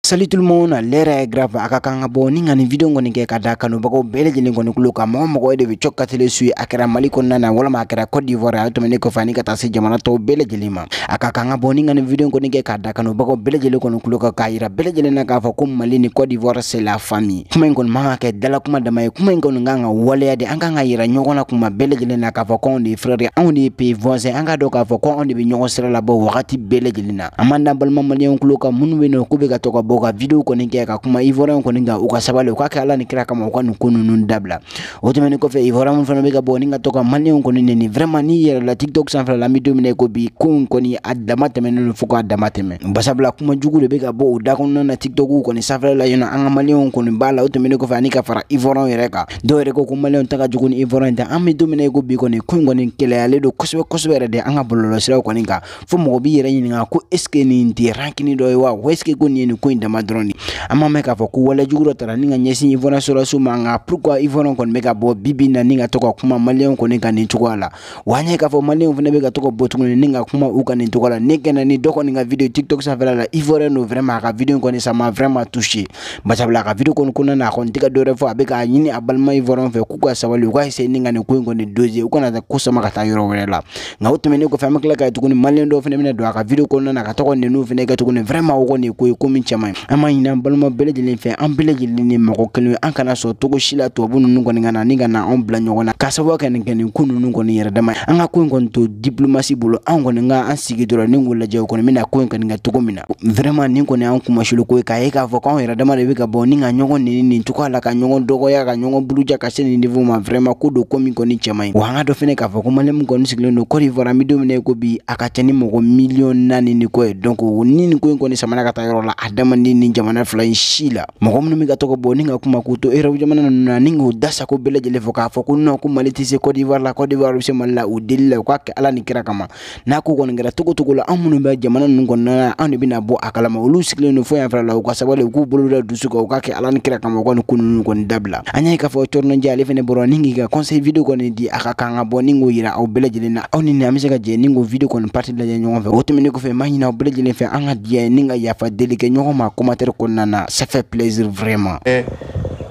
Salut tout le monde, l'ère est grave. Akakanga bo ni ngani video ngoni ke kadaka no bako bele jeli ngoni kuluka mo de bichoka tele sui akara Mali konna na wala makara Côte d'Ivoire automene ko fani kata se jamana to bele jeli ma. Akakanga bo ni ngani video ngoni ke kadaka no bako bele jeli ngoni kuluka kaira bele jeli na ka fa kum Mali ni Côte d'Ivoire c'est la famille. Kuma ngon ma ke dala kuma dama kuma ngon nganga wala de anga ngayira nyogona kuma bele jeli na ka fa ko ndi frère on di pe voisin anga do ka fa ko on di bi nyogo sera la bo wakati bele jeli na. Amanda balma Mali on kuluka munu beno kubega to boka video ko ninge ka kuma Ivoirian ko ninga uka sabale ko ka ala ni kira kama ko nunu nun dabla otemene ko fe Ivoirian mun fana bega bo ninga to ka Malien ko ni vraiment ni la TikTok sans faire la mi domine ko bi ko ni adama temene no fuko adama temene basabla kuma jugu de bega bo da ko na TikTok ko ni safra la yona anga Malien ko ni bala otemene ko fa ni ka fara Ivoirian reka do reko ko Malien taka jugu ni Ivoirian da ami domine ko bi ko ni kele ale do kosbe de anga bololo sira ko ninga fo mo bi yere ni nga ko eske ni ndi rankini do wa weske ko ni ko inda madroni ama meka fo ku wala juguro tara ninga nyesi Ivoirian sura suma nga pourquoi Ivoirian kon meka bo bibi na ninga toko kuma Malien ko ninga ni tukwala wanye ka fo Malien vune beka toko botu ninga kuma uka ni tukwala nekena ni doko ninga video TikTok sa fela la Ivoirian no vraiment ka video ko ni ça m'a vraiment touché basabla ka video kon kuna na kon tika dore fo abeka nyini abalma Ivoirian fe ku kwa sawali ko se ninga ni ko ni doje uko na ko sama ka tayoro wala nga utumene ko fama kala ka tukuni Malien do fene do ka video kon na ka toko ni no fene ka tukuni vraiment uko ni ko min chama ama ina balma bele jeli fe an bele jeli ni mako kelu an kana so togo shila to bunu nungo ngana ninga na on bla nyogona kasawa kan ngene kunu nungo ni yere dama an ga ko ngon to diplomatie bolo an ngo nga an sigi dora ningo la jaw ko mina ko kan nga togo mina vraiment ningo ne an kuma shilo ko ka e ka fo ko yere dama de ka bo ninga nyogo ni tuko la ka nyogo dogo ya ka nyogo buluja ka seni niveau ma vraiment ko do ko mi ko ni chama wa nga do fene ka fo ko malem ko ni siglo no Côte d'Ivoire mi do mine ko bi akatani mo ko million nani ni ko donc ni ko ni samana ka tayoro la adama ni jamana fla shila mogomno mi gato ko boninga kuma kuto era jamana na ningo dasa ko bele jele foka fo kunno ko malitise Côte d'Ivoire la Côte d'Ivoire se malla u dilla ko ala ni kira kama na ko gon ngara to la amunu be jamana nungo na ande bina bo akala ma ulu sikle no fo ya fla la ko sabale ku bulu da dusu ko ka ala ni kira kama ko kunu ko dabla anya ka fo torno jale fene boro ningi ga conseil video ko ni di akaka nga boningo yira au bele jele na oni ni amisa ga je ningo video ko parti la nyongo fe otumene ko fe mahina bele jele fe anga dia ninga ya fa delike nyongo ma commentaire ko nana ça fait plaisir vraiment.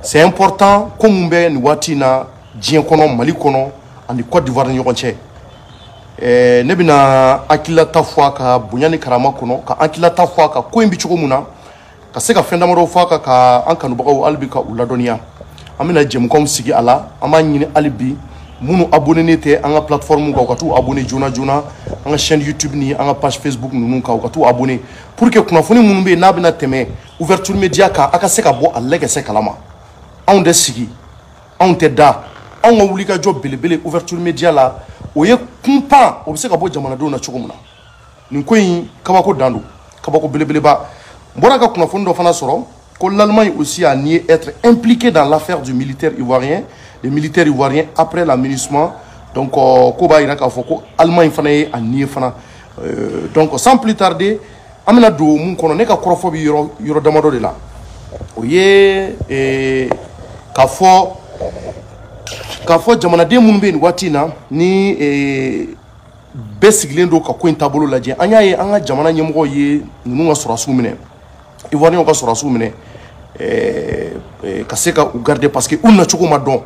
C'est important comme ben watina dien kono Mali kono and Côte d'Ivoire ni yonche ne bina akila tafwa ka bunyani karama kono ka akila tafwa ka ko imbi chuko muna ka seka fenda maro faka ka ankanu bako albika uladonia amina jem kom sigi ala amanyini alibi munu abonné nete anga plateforme ko katu abonné jona anga chaîne YouTube ni anga page Facebook nunu ka katu abonné pour que kuna foni munu be na bina teme ouverture média ka aka seka bo allege seka lama on de sigi on te da on wuli ka job belebele ouverture média la oye kumpa o seka bo jamana do na chukumuna ni ko yin kabako dando kabako belebele ba mbona ka kuna foni do fana soro que l'Allemagne aussi a nié être impliqué dans l'affaire du militaire ivoirien, les militaires ivoiriens après l'aménagement. Donc, Koba Iraka Foko, Allemagne fanaye a nié fana. Donc, sans plus tarder, amena do mun kono ne ka korofobi yoro damado de la. Oye kafo jamana de mun be ni watina ni besiglendo ka ko intabolo laje anya ye anga jamana nyemgo ye nunga sorasu mine. Ivoirien ka sorasu mine ka seka u garder parce que unna choko ma don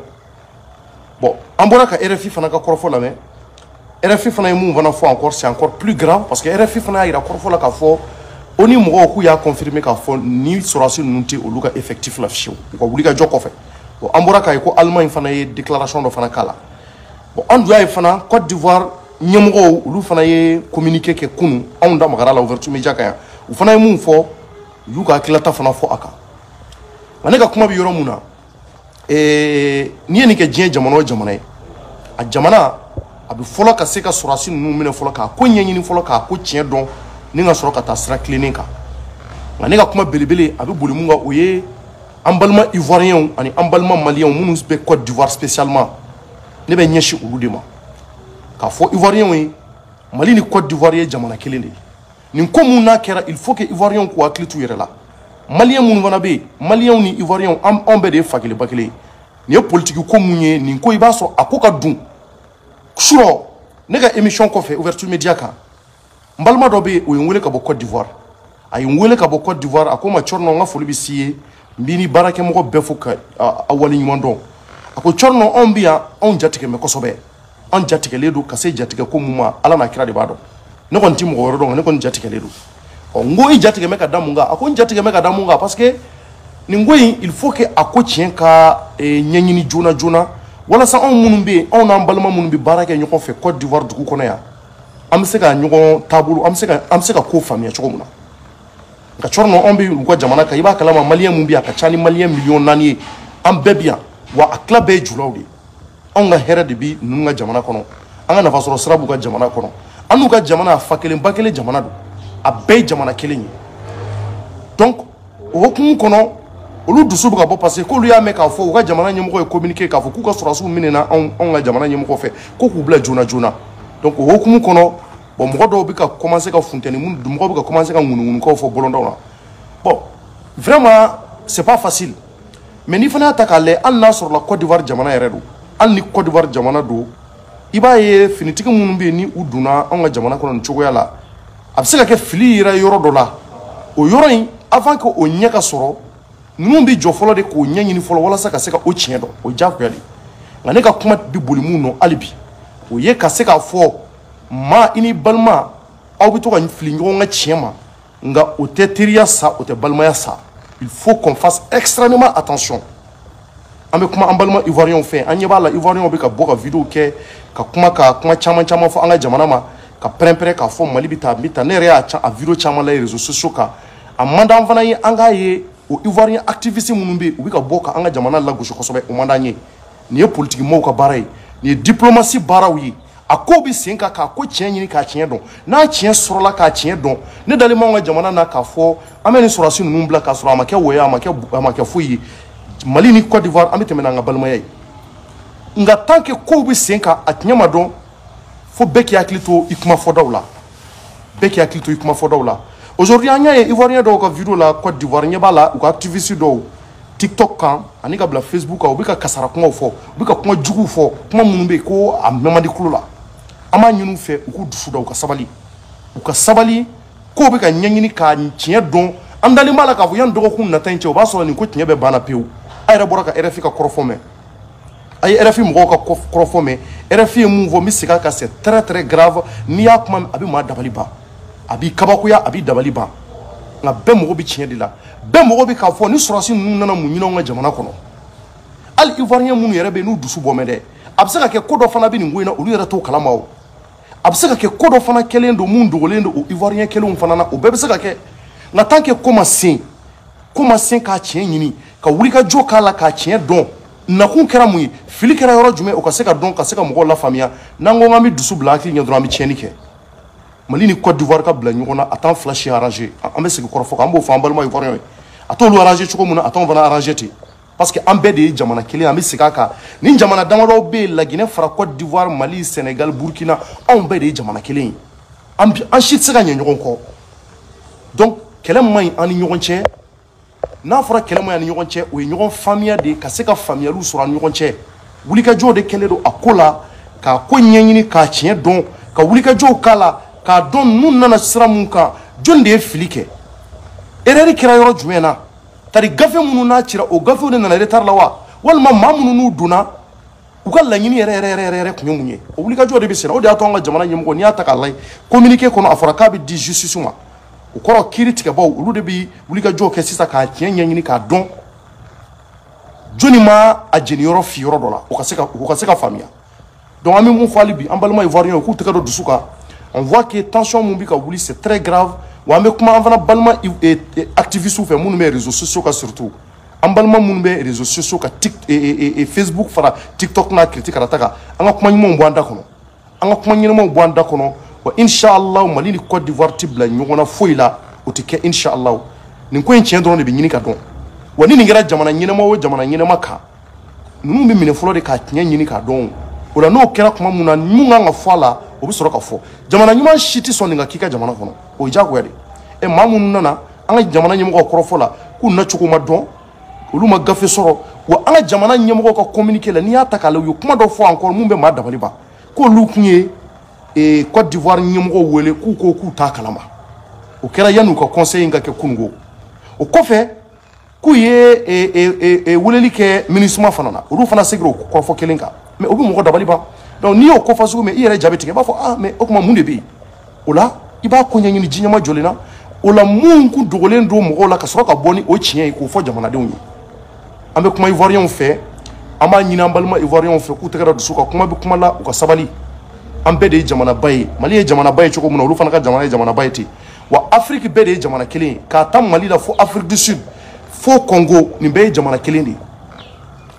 bon ambora ka RFI fana ka korfo la mais RFI fana mu vana fo encore c'est encore plus grave parce que RFI fana ira korfo la ka fo oni mo ko ya confirmer ka fo ni sorasu nunti o luka effectif la fiu ko wuli ka joko fe bon ambora ka ko Allemagne fana ye déclaration do fana kala bon andu ay fana Côte d'Ivoire nyemgo lu fana ye communiquer ke kunu on da magara la ouverture média ka u fana mu fo yuka kilata fana fo aka aneka kuma bi yoro muna ni ke jien jamano jamana a jamana abi folo ka seka surasi nu mine folo ka ko nyenyi folo ka ko tien don ni nga soro ka ta sra clinique aneka kuma belebele abi boli munga oye ambalma ivoirien ani ambalma malien munu be Côte d'Ivoire spécialement ne be nyeshi uludema ka fo ivoirien wi mali ni Côte d'Ivoire ye jamana kelende ni ko muna kera il faut que ivoirien ko aklitu yere la malien mun wana be malien ni ivoirien on be de fakile bakile ni politique ko munye ni ko ibaso akoka dun suro nega émission ko fe ouverture média ka mbalma do be o yengule ka bo Côte d'Ivoire ay ngwele ka bo Côte d'Ivoire akoma chorno nga foli bi siye mbini barake mo ko befuka awali nyumondo ako chorno on biya on jatike me kosobe on jatike ledu kase jatike ko muma ala na kira de bado ne kon timo ko rodo ne kon jatike ledu o ngoi jatike me ka damunga ako jatike me ka damunga parce que ni ngoi il faut que ako tien ka nyanyini jona wala sa on munumbe on na balma munumbe barake nyoko fe Côte d'Ivoire du ko ya am se ka nyoko tabulu am se ka ko famia choko muna ka chorno on bi ko jamana ka iba kalama malien mumbi aka chani malien million nani am bebia wa akla be julawdi on ga hera de bi nunga jamana kono anga nafa soro srabu ga jamana kono anu ga jamana fakele bakele jamana do a be jamana kelenyi donc okun kono olu dusu buka bo passer ko lu ya me ka fo ga jamana nyemo ko communiquer ka fo ku ka soro su minena on ga jamana nyemo ko fe ko ku bla jona donc okun kono bon mo do bi ka commencer ka fontaine mun du mo bi ka commencer ka ngunu ko fo bolonda na bon vraiment c'est pas facile mais ni fana ta kale al na sur la Côte d'Ivoire jamana yere do al ni Côte d'Ivoire jamana do iba ye finitiki mun be ni uduna on ga jamana ko non chogo yala abseka ke fili ira yoro do la o yoro yin avant que o nyaka soro nunu bi jofolo de ko nyanyi ni folo wala saka seka o chien do o jafu yali ngane ka kuma bi boli mun no alibi o ye ka seka fo ma ini balma aw bi to ka fili nga chien ma nga o te teria sa o te balma ya sa il faut qu'on fasse extrêmement attention ambe kuma ambalma ivoirien fait anya bala ivoirien be ka boka vidéo ke ka kuma chama fo anga jamana ma ka prempere ka fo mali bita nere ya a vidéo chama la réseaux sociaux ka amanda mfana yi anga ye o ivoirien activiste munumbe o be ka boka anga jamana la gosho kosobe o manda nye ni politique mo ka barai ni diplomatie barawi akobi senka ka ko chien ni ka chien don na chien soro la ka chien don ne dali mo nga jamana na ka fo ameni sorasi num bla ka soro amake woya amake fuyi Mali ni Côte d'Ivoire amite menanga balmayay nga tanke ko bi senka atnyama don fo beki aklito ikuma fodawla aujourd'hui anya e ivoirien do ko vidéo la Côte d'Ivoire nyebala ko activiste do TikTok kan ani ka bla Facebook ko bi ka kasara ko fo bi ka ko jugu fo kuma munumbe ko amemadi kulula ama nyunu fe ko dusu do ka sabali ko bi ka nyanyini ka ntie don andali mala ka vo yan do ko na tanche o ba so ni ko tinyebe bana peu ayra boraka RFI ka korofome ay RFI mo ka korofome RFI mu vo misika ka c'est très grave ni yakuma abi ma dabaliba abi kabakuya abi dabaliba nga be mo bi tinyedi la be mo bi ka fo ni sorasi nu nana mu nyino nga jamana kono al ivoirien mu yere be nu dusu bomede absaka ke kodo fana bi ni ngoina olu yere to kalamawo absaka ke kodo fana kelendo mu ndogolendo o ivoirien kelon fana na o be saka ke na tanke commencer ka tien nyini ka wuli ka jo kala ka tien don na kun kera mu fili kera yoro jume o ka se ka don ka se ka mo la famia nango ngami dusu blaki nya dron mi tieni ke mali ni Côte d'Ivoire ka bla nyona atan flash arranger ambe se ko korfo ka ambo fa ambalma ivoirien atolu arranger choko muna atan vana arranger ti parce que ambe de jamana kele ambe se ka ni jamana damaro be la Guinée fra Côte d'Ivoire Mali Sénégal Burkina ambe de jamana kele ambi an shit se ka nyon ko donc kele may ani nyon n'a fɔra kɛlɛma ni ɲɔgɔn cɛ o ye ɲɔgɔn faamuya de ka se ka faamuyaliw sɔrɔ ni ɲɔgɔn cɛ wulikajɔw de kɛlen don a ko la ka ko ɲɛɲini k'a tiɲɛ dɔn ka wulikajɔw k'a la k'a dɔn n'u nana sira mun kan jɔn de ye fili kɛ erreur kɛra yɔrɔ jumɛn na tari gafe minnu n'a cira o gafew de nana retard la wa walima maa minnu n'u donna u ka laɲini yɛrɛ kun ye mun ye o wulikajɔw de bɛ senna o de y'a to an ka jamana ɲɛmɔgɔ n'i y'a ta k'a lajɛ communiqué kɔnɔ a fɔra k'a bɛ di justice ma o kɔrɔ kiri tigɛbaw olu de bi wuli ka jɔ kɛ sisan k'a tiɲɛ ɲɛɲini k'a dɔn joni ma a jeni yɔrɔ fi yɔrɔ dɔ la o ka se ka faamuya donc an bɛ mun fɔ hali bi an balima ivoirien u k'u tɛgɛ don dusu kan on voit que tension mun bi ka wuli c'est très grave wa an bɛ kuma an fana balima activistes fɛ minnu bɛ réseaux sociaux kan surtout an balima minnu bɛ réseaux sociaux kan Facebook fara TikTok n'a critique karata kan an ka kuma ɲumanw bɔ an da kɔnɔ an ka kuma ɲɛnamaw bɔ an da kɔnɔ wa inshallah Mali ni Côte d'Ivoire ti bla ɲɔgɔnna foyi la o ti kɛ inshallah nin ko in tiɲɛ dɔrɔn de bɛ ɲini ka dɔn wa ni nin kɛra jamana ɲɛnama o jamana ɲɛnama kan ninnu bɛ minɛ fɔlɔ de k'a tiɲɛ ɲini k'a dɔn o la n'o kɛra kuma mun na mun kan ka fɔ a la o bɛ sɔrɔ ka fɔ jamana ɲuman si tɛ sɔn nin ka k'i ka jamana kɔnɔ o ye diyagoya de maa minnu nana an ka jamana ɲɛmɔgɔw kɔrɔfɔ la k'u nacogo ma dɔn olu ma gafe sɔrɔ wa an ka jamana ɲɛmɔgɔw ka communiqué la n'i y'a ta k'a lajɛ u ye kuma dɔ fɔ encore mun bɛ maa dabali ban k'olu kun ye Côte d'Ivoire ɲɛmɔgɔw wele k'u ko k'u t'a kalama o kɛra yan'u ka conseil in ka kɛ kunungo o kɔfɛ k'u ye weleli kɛ MINUSMA fana na olu fana seginna o kɔfɔ kelen kan mais o bɛ mɔgɔ dabali ban donc n'i y'o kɔfɔ sugu min i yɛrɛ jaabi tigɛ i b'a fɔ ah mais o tuma mun de bɛ yen o la i b'a ko ɲɛɲini ji ɲɛma jɔlen na o la mun kun dogolen don mɔgɔw la ka sɔrɔ ka bɔ ni o tiɲɛ ye k'o fɔ jamanadenw ye an bɛ kuma ivoiriyɛnw fɛ an b'a ɲini an balima ivoiriyɛnw fɛ k'u tɛgɛ da dusu ka kuma bɛ kuma la u ka sabali an bɛɛ de ye jamanaba ye Mali ye jamanaba ye cogo min na olu fana ka jamana ye jamanaba ye ten wa Afrique bɛɛ de ye jamana kelen ye k'a ta Mali la fo Afrique du Sud fo Congo nin bɛɛ ye jamana kelen de ye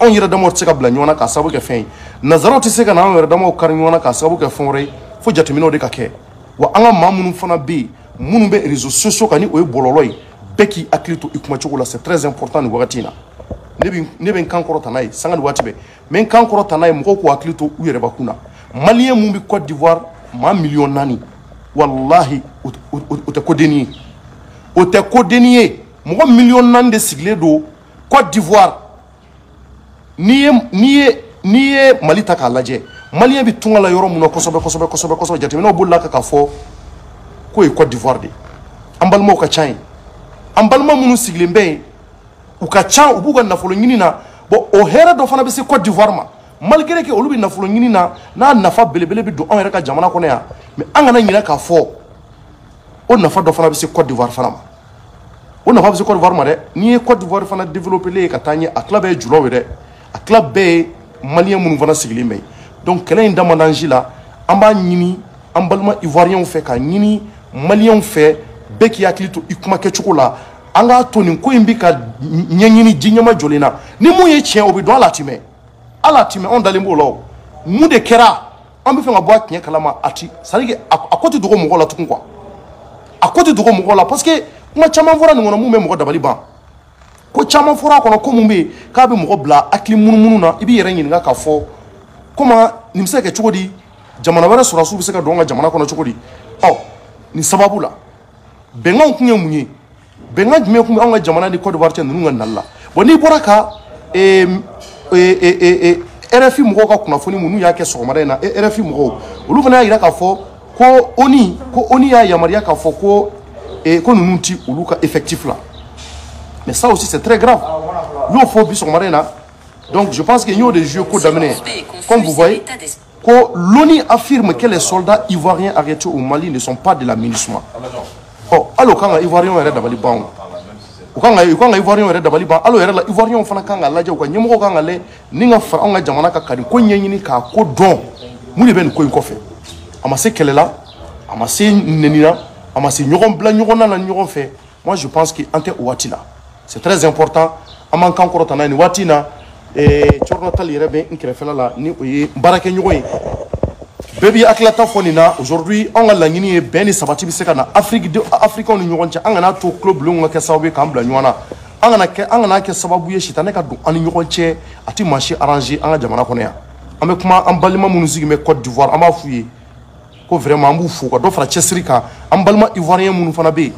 anw yɛrɛ damaw tɛ se ka bila ɲɔgɔn na k'a sababu kɛ fɛn ye nanzaraw tɛ se ka na anw yɛrɛ damaw kari ɲɔgɔn na k'a sababu kɛ fɛn wɛrɛ ye fo jateminɛw de ka kɛ wa an ka maa minnu fana bɛ yen minnu bɛ réseaux sociaux kan ni o ye bɔlɔlɔ ye bɛɛ k'i hakili to i kumacogo la c'est très important nin wagati in na ne bɛ n kan kɔrɔta n'a ye sanga ni waati bɛɛ n bɛ n kan kɔrɔta n'a ye mɔgɔw k'u hakili to u yɛrɛbakun na maliyɛn mun bɛ Côte d'Ivoire maa miliyɔn 4 walahi o tɛ kodenni ye o tɛ kodenni ye mɔgɔ miliyɔn 4 de sigilen don Côte d'Ivoire n'i ye Mali ta k'a lajɛ maliyɛn bɛ tunga la yɔrɔ mun na kosɛbɛ jateminɛw b'o la k'a fɔ k'o ye Côte d'Ivoire de an balimaw ka ca yen an balima minnu sigilen bɛ yen u ka ca u b'u ka nafolo ɲini na bon o hɛrɛ dɔ fana bɛ se Côte d'Ivoire ma malgré que olu bɛ nafolo ɲini na n'a nafa belebele bɛ don anw yɛrɛ ka jamana kɔnɔ yan mais an kana ɲinɛ k'a fɔ o nafa dɔ fana bɛ se Côte d'Ivoire fana ma o nafa bɛ se Côte d'Ivoire ma dɛ n'i ye Côte d'Ivoire fana développé ye ka taa ɲɛ a tila bɛɛ ye julaw ye dɛ a tila bɛɛ ye maliyɛn minnu fana sigilen bɛ yen donc kɛlɛ in damandanji la an b'a ɲini an balima ivoiriyɛnw fɛ ka ɲini maliyɛnw fɛ bɛɛ k'i hakili to i kuma kɛcogo la an k'a to nin ko in bɛ ka ɲɛɲini ji ɲɛma jɔlen na ni mun ye tiɲɛ o bɛ dɔn ala tɛmɛ anw dalen b'o la o mun de kɛra an bɛ fɛ ka bɔ a tiɲɛ kalama a ti c'est à dire a ko tɛ dogo mɔgɔw la tugun quoi a ko tɛ dogo mɔgɔw la parce que kuma caman fɔra nin kɔnɔ mun bɛ mɔgɔ dabali ban ko caman fɔra a kɔnɔ ko mun bɛ yen k'a bɛ mɔgɔ bila hakili munumunu na i b'i yɛrɛ ɲininka k'a fɔ comment nin bɛ se ka kɛ cogo di jamana wɛrɛ sɔrɔdasiw bɛ se ka don an ka jamana kɔnɔ cogo di ɔ nin sababu la bɛnkanw kun ye mun ye bɛnkan jumɛn kun bɛ anw ka jamana ni Côte d'Ivoire cɛ ninnu ka nali la bon n'i bɔra ka RFI mɔgɔw ka kunnafoni mun n'u y'a kɛ sɔgɔmada in na RFI mɔgɔw olu fana y'a jira k'a fɔ ko ONU y'a yamaruya k'a fɔ ko ninnu ti olu ka effectif la mais ça aussi c'est très grave y'o fɔ bi sɔgɔmada in na donc je pense que y'o de jouer ko daminɛ comme vous voyez que l'ONU affirme que les soldats ivoiriens arrêtés au Mali ne sont pas de la MINUSMA. Oh, alors quand les Ivoiriens sont dabali ban, quand les Ivoiriens sont dabali ban, alors les Ivoiriens font quand la lajɛ quoi, nyemo quand les ninga fara on a jamana ka kadi ko nyɛɲini ka ko dɔn, mun de bɛ nin ko in kɔfɛ. A ma se kɛlɛ la, a ma se nɛni la, a ma se ɲɔgɔn bila ɲɔgɔn na ɲɔgɔn fɛ. Moi je pense que an tɛ o waati la. C'est très important. An m'an kan kɔrɔta n'a ye nin waati in na. Cɔrɔnɔtal yɛrɛ bɛ n kɛrɛfɛla la ni o ye baarakɛ ɲɔgɔn ye bɛɛ b'i hakilata fɔ nin na aujourd'hui an ka laɲini ye bɛn ni sabati bɛ se ka na africains ni ɲɔgɔn cɛ an kana to kulo bilenw ka kɛ sababu ye k'an bila ɲɔgɔn na an kana kɛ sababu ye sitanɛ ka don an ni ɲɔgɔn cɛ a tɛ maa si arranger an ka jamana kɔnɔ yan an bɛ kuma an balima minnu sigilen bɛ Côte d'Ivoire an b'a f'u ye ko vraiment an b'u fo ka dɔ fara cɛsiri kan an balima ivoirien minnu fana bɛ yen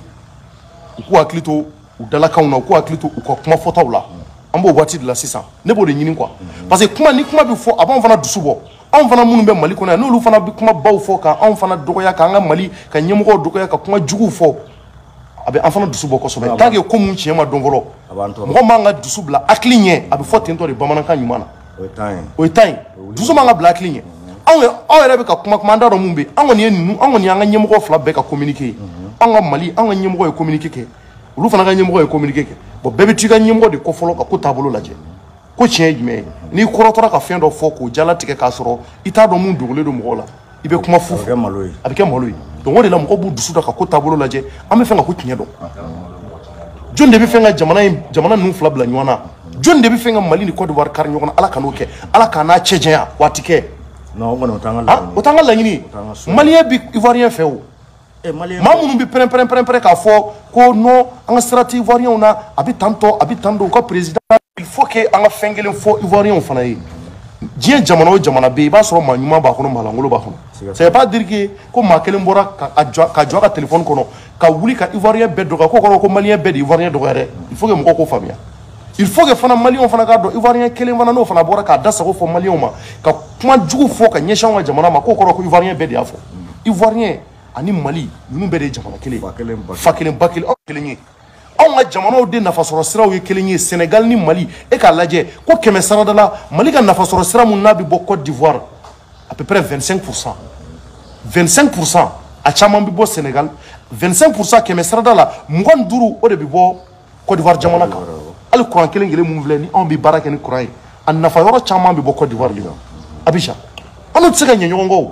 u k'u hakili to u dalakanw na u k'u hakili to u ka kuma fɔtaw la an b'o waati de la sisan ne b'o de ɲini quoi parce que ni kuma bɛ fɔ a b'anw fana dusu bɔ anw fana minnu bɛ Mali kɔnɔ yan n'olu fana bɛ kuma baw fɔ ka anw fana dɔgɔya k'an ka Mali ka ɲɛmɔgɔw dɔgɔya ka kuma juguw fɔ a bɛ an fana dusu bɔ kosɛbɛ tant que ko mun tiɲɛ ma dɔn fɔlɔ mɔgɔ man ka dusu bila hakili ɲɛ a bɛ fɔ ten tɔ de bamanankan ɲuman na o ye tan ye dusu man ka bila hakili ɲɛ aw yɛrɛ bɛ ka kuma an t'a dɔn mun bɛ yen an kɔni ye an ka ɲɛmɔgɔ fila bɛɛ ka communiquer ye an ka Mali an ka ɲɛmɔgɔ ye communiquer kɛ olu fana ka ɲɛmɔgɔ ye communiquer kɛ bon bɛɛ bɛ t'i ka ɲɛmɔgɔ de kɔ fɔlɔ ka ko taabolo lajɛ ko tiɲɛ ye jumɛn ye n'i kɔrɔtɔra ka fɛn dɔ fɔ k'o jalatigɛ k'a sɔrɔ i t'a dɔn mun dogolen don mɔgɔw la i bɛ kuma fu a bɛ kɛ malo ye donc o de la mɔgɔw b'u dusu da ka ko taabolo lajɛ an bɛ fɛn ka ko tiɲɛ dɔn jɔn de bɛ fɛn ka jamana ninnu fila bila ɲɔgɔn na jɔn de bɛ fɛn ka Mali ni Côte d'Ivoire kari ɲɔgɔn na ala kan'o kɛ ala k'a n'a cɛ janya waati kɛ o t'an ka laɲini maliyɛn bɛ ivoirien fɛ o maa minnu bɛ pɛrɛn k'a fɔ ko non an ka sira tɛ ivoirien na a bɛ tan tɔ u ka président il faut que an ka fɛn kelen fɔ ivoirien fana ye diɲɛ jamana o jamana bɛ yen i b'a sɔrɔ maa ɲuman b'a kɔnɔ maa lankolon b'a kɔnɔ ça veut pas dire que ko maa kelen bɔra ka jɔ a ka téléphone kɔnɔ ka wuli ka ivoirien bɛɛ dɔgɔya ko kɔrɔ ko maliyɛn bɛɛ de ivoirien dɔgɔya dɛ il faut que mɔgɔw k'o faamuya il faut que fana maliyɛnw fana k'a dɔn ivoirien kelen fana n'o fana bɔra k'a da sago fɔ maliyɛnw ma ka kuma jugu fɔ ka ɲɛsin an ka jamana ma k'o kɔrɔ ko ivoirien bɛɛ de y'a fɔ ivoirien ani Mali ninnu bɛɛ de ye jamana kelen fa kelen ba kelen aw kelen ye anw ka jamanaw de nafasɔrɔ siraw ye kelen ye Sénégal ni Mali e k'a lajɛ ko 100 sarada la Mali ka nafasɔrɔ sira mun n'a bɛ bɔ Côte d'Ivoire à peu près 25%. 25% a caman bɛ bɔ Sénégal 25% 100 sarada la 25 o de bɛ bɔ Côte d'Ivoire jamana kan hali courant kelen kelen mun filɛ ni anw bɛ baara kɛ ni courant ye a nafa yɔrɔ caman bɛ bɔ Côte d'Ivoire de la Abidjan anw tɛ se ka ɲɛ ɲɔgɔn kɔ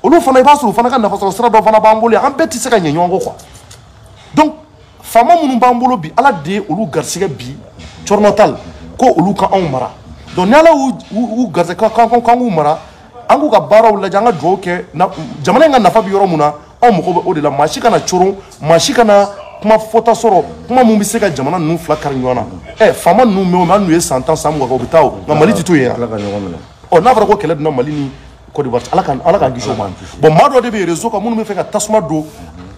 olu fana i b'a sɔrɔ u fana ka nafasɔrɔ sira dɔ fana b'an bolo yan an bɛɛ tɛ se ka ɲɛ ɲɔgɔn kɔ quoi donc faama minnu b'an bolo bi ala de ye olu garisɛgɛ bi Coronatal ko olu ka anw mara donc ni ala y'u garisɛgɛ k'an k'u mara an k'u ka baaraw lajɛ an ka dugawu kɛ jamana in ka nafa bɛ yɔrɔ mun na anw mago bɛ o de la maa si kana coron maa si kana kuma fɔta sɔrɔ kuma mun bɛ se ka jamana ninnu fila kari ɲɔgɔn na faama ninnu mɛ an n'u ye san 10 san 20 u bɛ taa o nka Mali tɛ to yen ɔ n'a fɔra ko kɛlɛ donna Mali ni Côte d'Ivoire ala k'an kisi o ma bon maa dɔ de bɛ réseau kan minnu bɛ fɛ ka tasuma don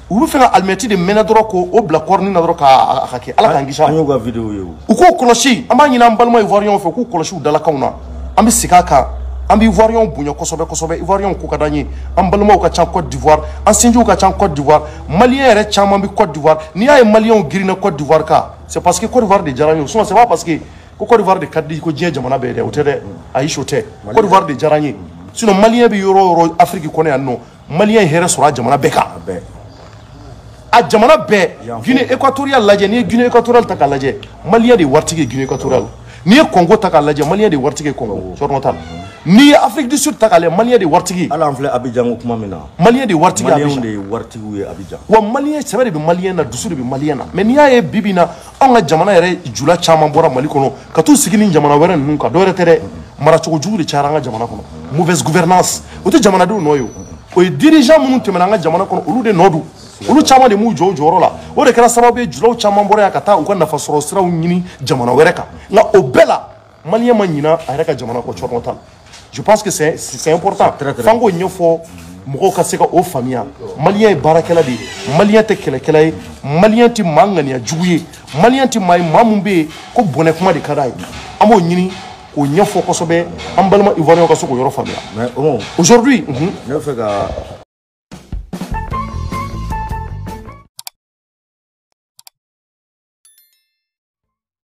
u bɛ fɛ ka alimɛti de mɛnɛ dɔrɔn k'o bila kɔrɔni na dɔrɔn k'a kɛ ala k'an kisi a ma u k'o kɔlɔsi an b'a ɲini an balima Ivoiriyɛnw fɛ k'u kɔlɔsi u dalakanw na an bɛ segin a kan an bɛ Ivoiriyɛnw bonya kosɛbɛ kosɛbɛ Ivoiriyɛnw ko ka d'an ye an balimaw ka ca Côte d'Ivoire an sinjiw ka ca Côte d'Ivoire Maliyɛn yɛrɛ caman bɛ Côte d'Ivoire n'i y'a ye Maliyɛnw girinna Côte d'Ivoire kan c'est parce que Côte d'Ivoire de diyara n ye sinon c'est pas parce que ko Côte d'Ivoire de ka di ko diɲɛ jamana bɛɛ dɛ o tɛ dɛ ayi o tɛ Côte d'Ivoire de diyara n ye sinon Maliyɛn bɛ yɔrɔ o yɔrɔ Afrique kɔnɔ yan nɔ Maliyɛn ye hɛrɛ sɔrɔ a jamana bɛɛ kan a jamana bɛɛ Guinée équatoriale lajɛ n'i ye Guinée équatoriale ta k'a lajɛ Maliyɛn de ye waritigi ye Guinée équatoriale n'i ye Congo ta k'a lajɛ Maliyɛn de ye waritigi ye Congo Coronatal n'i ye Afrique du Sud ta k'a lajɛ Maliyɛn de ye waritigi ye. Hali an filɛ Abidjan ko kuma min na Maliyɛn de ye waritigi ye Abidjan Maliyɛnw de ye waritigiw ye Abidjan wa Maliyɛn sɛbɛ de bɛ Maliyɛn na dusu de bɛ Maliyɛn na mais n'i y'a ye bi bi in na anw ka jamana yɛrɛ jula caman bɔra Mali kɔnɔ ka t'u sigi ni jamana wɛrɛ ninnu kan dɔwɛrɛ tɛ dɛ maracogo jugu de cayara an ka jamana kɔnɔ mauvaise gouvernance o tɛ jamanadenw nɔ ye o ye dirigeant minnu tɛmɛna an ka jamana kɔnɔ olu de nɔ don olu caman de m'u jɔ o jɔyɔrɔ la o de kɛra sababu ye julaw caman bɔra yan ka taa u ka nafasɔrɔ siraw ɲini jamana wɛrɛ kan nka o bɛɛ la Maliyɛn ma ɲina a yɛrɛ ka jamana kɔ Coronatal je pense que c'est important f'an k'o ɲɛfɔ mɔgɔw ka se ka o faamuya Maliyɛn ye baarakɛla de ye Maliyɛn tɛ kɛlɛkɛla ye Maliyɛn tɛ maa ŋaniya jugu ye Maliyɛn tɛ maa ye maa mun bɛ yen ko bɔnɛ kuma de ka d'a ye an b'o ɲini k'o ɲɛfɔ kosɛbɛ an balima Ivoiriyɛnw ka se k'o yɔrɔ faamuya mais aujourd'hui ne bɛ fɛ ka